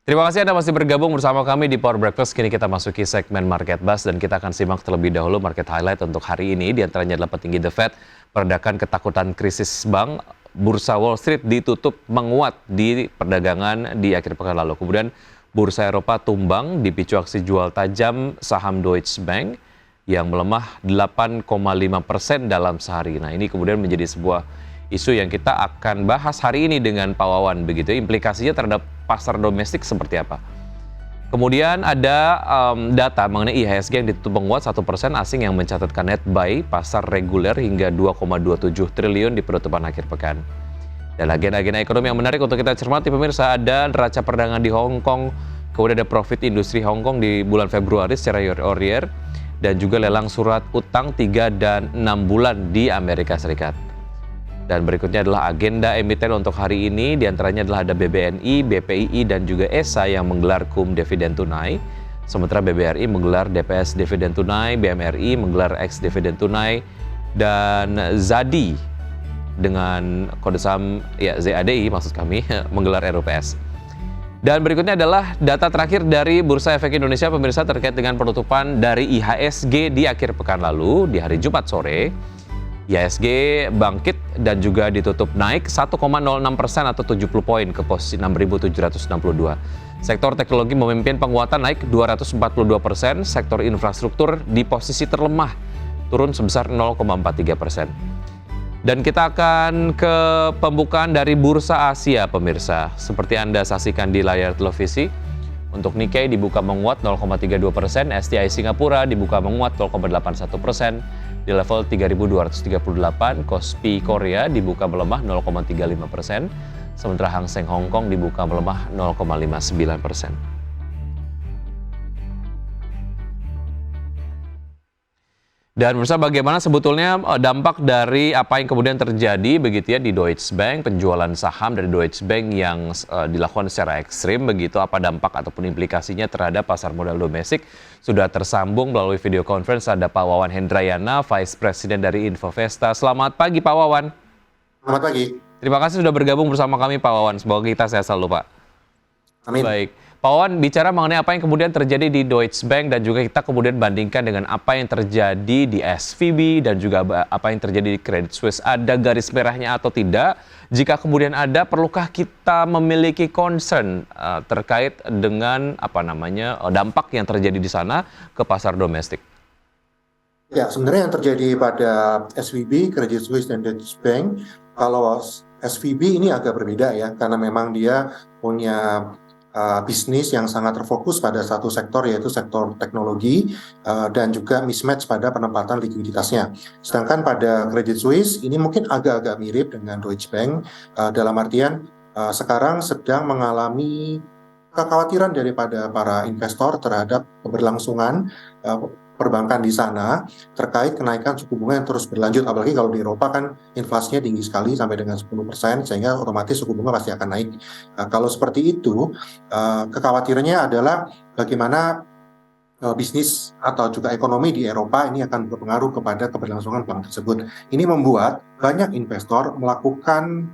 Terima kasih Anda masih bergabung bersama kami di Power Breakfast. Kini kita masuki segmen Market Buzz dan kita akan simak terlebih dahulu market highlight untuk hari ini. Di antaranya adalah petinggi The Fed meredakan ketakutan krisis bank. Bursa Wall Street ditutup menguat di perdagangan di akhir pekan lalu. Kemudian bursa Eropa tumbang dipicu aksi jual tajam saham Deutsche Bank yang melemah 8,5% dalam sehari. Nah, ini kemudian menjadi sebuah isu yang kita akan bahas hari ini dengan Pak Wawan, begitu. Implikasinya terhadap pasar domestik seperti apa? Kemudian ada data mengenai IHSG yang ditutup menguat 1%, asing yang mencatatkan net buy pasar reguler hingga 2,27 triliun di penutupan akhir pekan. Dan agenda-agenda ekonomi yang menarik untuk kita cermati pemirsa, ada neraca perdagangan di Hong Kong, kemudian ada profit industri Hong Kong di bulan Februari secara year-over-year, dan juga lelang surat utang 3 dan 6 bulan di Amerika Serikat. Dan berikutnya adalah agenda emiten untuk hari ini, diantaranya adalah ada BBNI, BPII, dan juga ESA yang menggelar KUM dividen tunai. Sementara BBRI menggelar DPS dividen tunai, BMRI menggelar X dividen tunai, dan ZADI dengan kode saham ZADI maksud kami menggelar RUPS. Dan berikutnya adalah data terakhir dari Bursa Efek Indonesia pemirsa terkait dengan penutupan dari IHSG di akhir pekan lalu di hari Jumat sore. IHSG bangkit dan juga ditutup naik 1,06% atau 70 poin ke posisi 6.762. Sektor teknologi memimpin penguatan naik 242%, sektor infrastruktur di posisi terlemah turun sebesar 0,43%. Dan kita akan ke pembukaan dari Bursa Asia pemirsa. Seperti Anda saksikan di layar televisi, untuk Nikkei dibuka menguat 0,32%, STI Singapura dibuka menguat 0,81%, di level 3.238, Kospi Korea dibuka melemah 0,35%, sementara Hang Seng Hong Kong dibuka melemah 0,59%. Dan pemirsa, bagaimana sebetulnya dampak dari apa yang kemudian terjadi begitu ya di Deutsche Bank, penjualan saham dari Deutsche Bank yang dilakukan secara ekstrim begitu, apa dampak ataupun implikasinya terhadap pasar modal domestik? Sudah tersambung melalui video conference ada Pak Wawan Hendrayana, Vice President dari Infovesta. Selamat pagi Pak Wawan. Selamat pagi. Terima kasih sudah bergabung bersama kami Pak Wawan. Semoga kita sehat selalu Pak. Amin. Baik. Pak Wawan, bicara mengenai apa yang kemudian terjadi di Deutsche Bank dan juga kita kemudian bandingkan dengan apa yang terjadi di SVB dan juga apa yang terjadi di Credit Suisse. Ada garis merahnya atau tidak? Jika kemudian ada, perlukah kita memiliki concern terkait dengan dampak yang terjadi di sana ke pasar domestik? Ya, sebenarnya yang terjadi pada SVB, Credit Suisse, dan Deutsche Bank, kalau SVB ini agak berbeda ya, karena memang dia punya bisnis yang sangat terfokus pada satu sektor, yaitu sektor teknologi, dan juga mismatch pada penempatan likuiditasnya. Sedangkan pada Credit Suisse ini mungkin agak-agak mirip dengan Deutsche Bank, dalam artian sekarang sedang mengalami kekhawatiran daripada para investor terhadap keberlangsungan perbankan di sana terkait kenaikan suku bunga yang terus berlanjut, apalagi kalau di Eropa kan inflasinya tinggi sekali sampai dengan 10%, sehingga otomatis suku bunga pasti akan naik. Kalau seperti itu, kekhawatirannya adalah bagaimana bisnis atau juga ekonomi di Eropa ini akan berpengaruh kepada keberlangsungan bank tersebut. Ini membuat banyak investor melakukan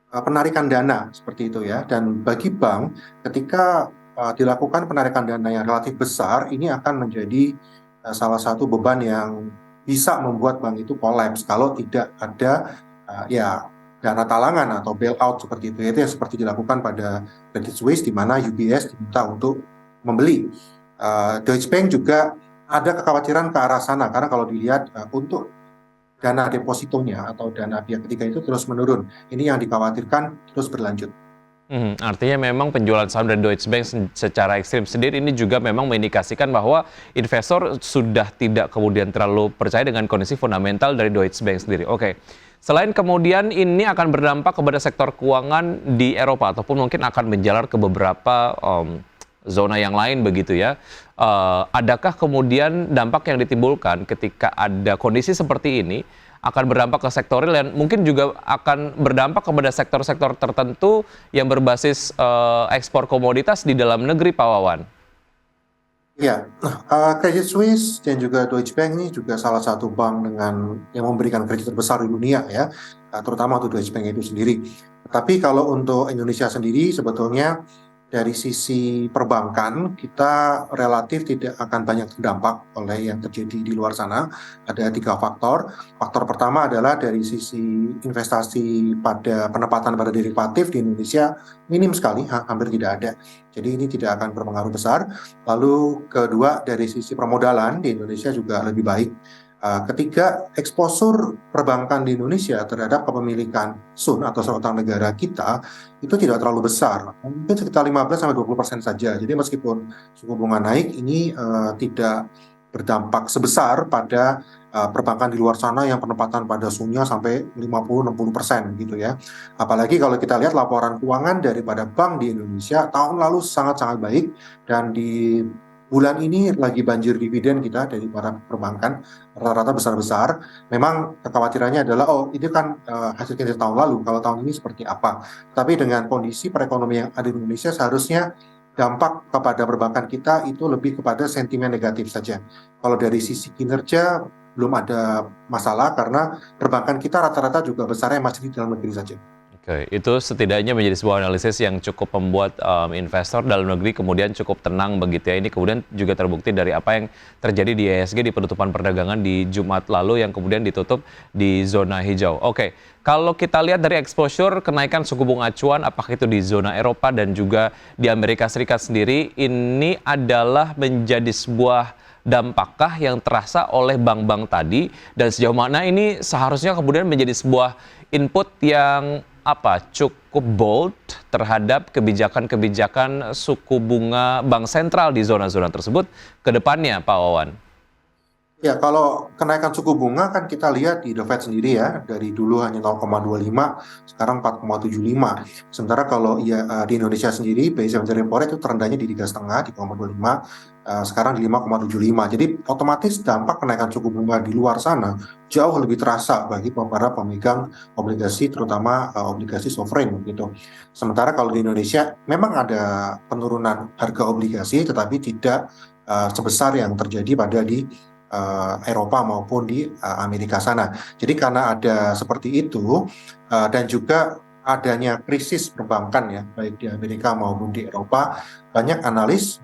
penarikan dana seperti itu ya, dan bagi bank ketika dilakukan penarikan dana yang relatif besar, ini akan menjadi salah satu beban yang bisa membuat bank itu kolaps kalau tidak ada dana talangan atau bailout seperti itu. Itu yang seperti dilakukan pada Credit Suisse, di mana UBS diminta untuk membeli. Deutsche Bank juga ada kekhawatiran ke arah sana, karena kalau dilihat untuk dana depositonya atau dana pihak ketiga itu terus menurun. Ini yang dikhawatirkan terus berlanjut. Artinya memang penjualan saham dari Deutsche Bank secara ekstrim sendiri ini juga memang mengindikasikan bahwa investor sudah tidak kemudian terlalu percaya dengan kondisi fundamental dari Deutsche Bank sendiri. Oke. Selain kemudian ini akan berdampak kepada sektor keuangan di Eropa ataupun mungkin akan menjalar ke beberapa zona yang lain begitu ya. Adakah kemudian dampak yang ditimbulkan ketika ada kondisi seperti ini akan berdampak ke sektor real dan mungkin juga akan berdampak kepada sektor-sektor tertentu yang berbasis ekspor komoditas di dalam negeri, Pak Wawan? Ya, Credit Suisse dan juga Deutsche Bank ini juga salah satu bank dengan yang memberikan kredit terbesar di dunia ya, terutama untuk Deutsche Bank itu sendiri. Tapi kalau untuk Indonesia sendiri sebetulnya dari sisi perbankan kita relatif tidak akan banyak terdampak oleh yang terjadi di luar sana. Ada 3 faktor. Faktor pertama adalah dari sisi investasi pada penempatan pada derivatif di Indonesia minim sekali, hampir tidak ada. Jadi ini tidak akan berpengaruh besar. Lalu kedua dari sisi permodalan di Indonesia juga lebih baik. Ketiga, eksposur perbankan di Indonesia terhadap kepemilikan SUN atau surat utang negara kita itu tidak terlalu besar, mungkin sekitar 15-20% saja. Jadi meskipun suku bunga naik, ini tidak berdampak sebesar pada perbankan di luar sana yang penempatan pada SUN-nya sampai 50-60% gitu ya. Apalagi kalau kita lihat laporan keuangan daripada bank di Indonesia tahun lalu sangat-sangat baik, dan di bulan ini lagi banjir dividen kita dari para perbankan, rata-rata besar-besar. Memang kekhawatirannya adalah, oh itu kan hasil kinerja tahun lalu, kalau tahun ini seperti apa. Tapi dengan kondisi perekonomian yang ada di Indonesia, seharusnya dampak kepada perbankan kita itu lebih kepada sentimen negatif saja. Kalau dari sisi kinerja belum ada masalah, karena perbankan kita rata-rata juga besarnya masih di dalam negeri saja. Oke, itu setidaknya menjadi sebuah analisis yang cukup membuat investor dalam negeri kemudian cukup tenang begitu ya. Ini kemudian juga terbukti dari apa yang terjadi di IHSG di penutupan perdagangan di Jumat lalu yang kemudian ditutup di zona hijau. Oke, kalau kita lihat dari exposure kenaikan suku bunga acuan, apakah itu di zona Eropa dan juga di Amerika Serikat sendiri, ini adalah menjadi sebuah dampakkah yang terasa oleh bank-bank tadi, dan sejauh mana ini seharusnya kemudian menjadi sebuah input yang cukup bold terhadap kebijakan-kebijakan suku bunga bank sentral di zona-zona tersebut ke depannya, Pak Wawan? Ya, kalau kenaikan suku bunga kan kita lihat di The Fed sendiri ya, dari dulu hanya 0,25, sekarang 4,75. Sementara kalau di Indonesia sendiri, BI Repo Rate itu terendahnya di 3,5, 3,25, sekarang di 5,75. Jadi otomatis dampak kenaikan suku bunga di luar sana jauh lebih terasa bagi para pemegang obligasi, terutama obligasi sovereign gitu. Sementara kalau di Indonesia memang ada penurunan harga obligasi, tetapi tidak sebesar yang terjadi pada di Eropa maupun di Amerika sana. Jadi karena ada seperti itu, dan juga adanya krisis perbankan ya, baik di Amerika maupun di Eropa, banyak analis,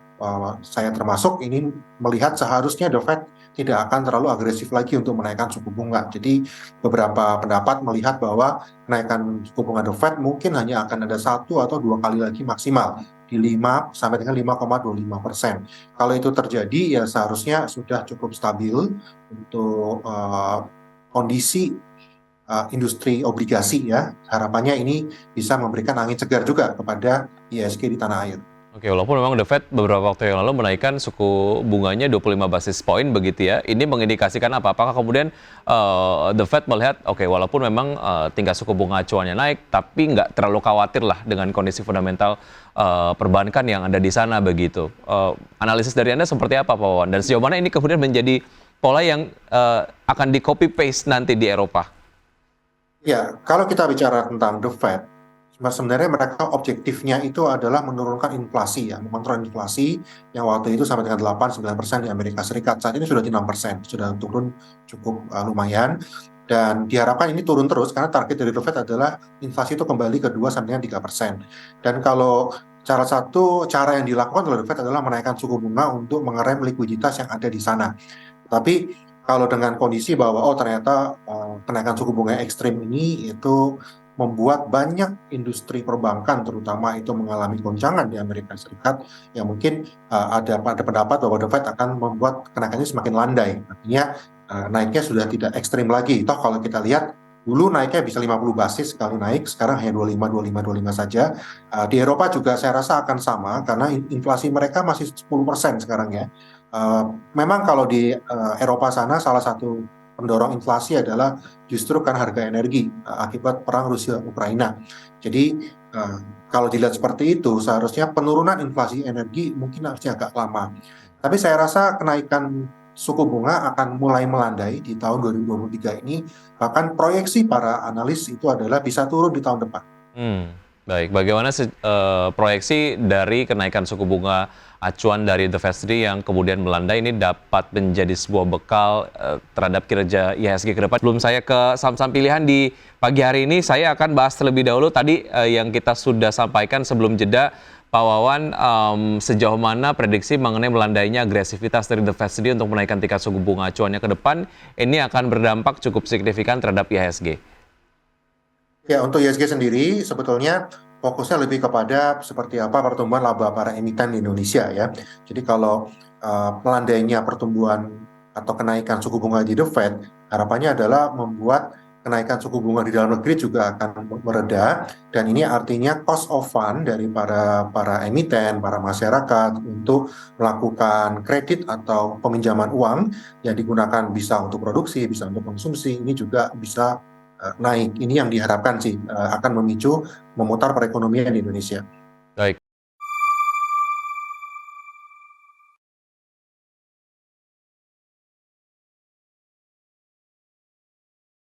saya termasuk, ini melihat seharusnya The Fed tidak akan terlalu agresif lagi untuk menaikkan suku bunga. Jadi beberapa pendapat melihat bahwa kenaikan suku bunga The Fed mungkin hanya akan ada 1 atau 2 kali lagi maksimal, di 5 sampai dengan 5,25%. Kalau itu terjadi, ya seharusnya sudah cukup stabil untuk kondisi industri obligasi ya. Harapannya ini bisa memberikan angin segar juga kepada IHSG di tanah air. Oke, walaupun memang The Fed beberapa waktu yang lalu menaikkan suku bunganya 25 basis point begitu ya, ini mengindikasikan apa? Apakah kemudian The Fed melihat, oke, walaupun memang tingkat suku bunga acuannya naik, tapi nggak terlalu khawatir lah dengan kondisi fundamental perbankan yang ada di sana begitu. Analisis dari Anda seperti apa, Pak Wawan? Dan sejauh mana ini kemudian menjadi pola yang akan di copy paste nanti di Eropa? Ya, kalau kita bicara tentang The Fed, sebenarnya mereka objektifnya itu adalah menurunkan inflasi ya, mengontrol inflasi yang waktu itu sampai dengan 8-9% di Amerika Serikat. Saat ini sudah di 6%, sudah turun cukup lumayan. Dan diharapkan ini turun terus, karena target dari The Fed adalah inflasi itu kembali ke 2-3%. Dan kalau salah satu cara yang dilakukan oleh The Fed adalah menaikkan suku bunga untuk mengerem likuiditas yang ada di sana. Tapi kalau dengan kondisi bahwa ternyata kenaikan suku bunga ekstrim ini itu membuat banyak industri perbankan terutama itu mengalami goncangan di Amerika Serikat, yang mungkin ada pendapat bahwa The Fed akan membuat kenaikannya semakin landai. Artinya naiknya sudah tidak ekstrim lagi. Toh kalau kita lihat dulu naiknya bisa 50 basis sekali naik, sekarang hanya 25 saja. Di Eropa juga saya rasa akan sama, karena inflasi mereka masih 10% sekarang ya. Memang kalau di Eropa sana salah satu pendorong inflasi adalah justru kan harga energi akibat perang Rusia-Ukraina. Jadi kalau dilihat seperti itu, seharusnya penurunan inflasi energi mungkin harusnya agak lama. Tapi saya rasa kenaikan suku bunga akan mulai melandai di tahun 2023 ini. Bahkan proyeksi para analis itu adalah bisa turun di tahun depan. Baik, bagaimana proyeksi dari kenaikan suku bunga acuan dari The Fed sendiri yang kemudian melandai ini dapat menjadi sebuah bekal terhadap kinerja IHSG ke depan? Sebelum saya ke saham-saham pilihan di pagi hari ini, saya akan bahas terlebih dahulu tadi yang kita sudah sampaikan sebelum jeda Pak Wawan, sejauh mana prediksi mengenai melandainya agresivitas dari The Fed sendiri untuk menaikkan tingkat suku bunga acuannya ke depan, ini akan berdampak cukup signifikan terhadap IHSG? Ya, untuk ISG sendiri sebetulnya fokusnya lebih kepada seperti apa pertumbuhan laba para emiten di Indonesia ya. Jadi kalau melandainya pertumbuhan atau kenaikan suku bunga di The Fed, harapannya adalah membuat kenaikan suku bunga di dalam negeri juga akan mereda, dan ini artinya cost of fund dari para emiten, para masyarakat untuk melakukan kredit atau peminjaman uang yang digunakan bisa untuk produksi, bisa untuk konsumsi, ini juga bisa naik. Ini yang diharapkan sih akan memicu memutar perekonomian di Indonesia.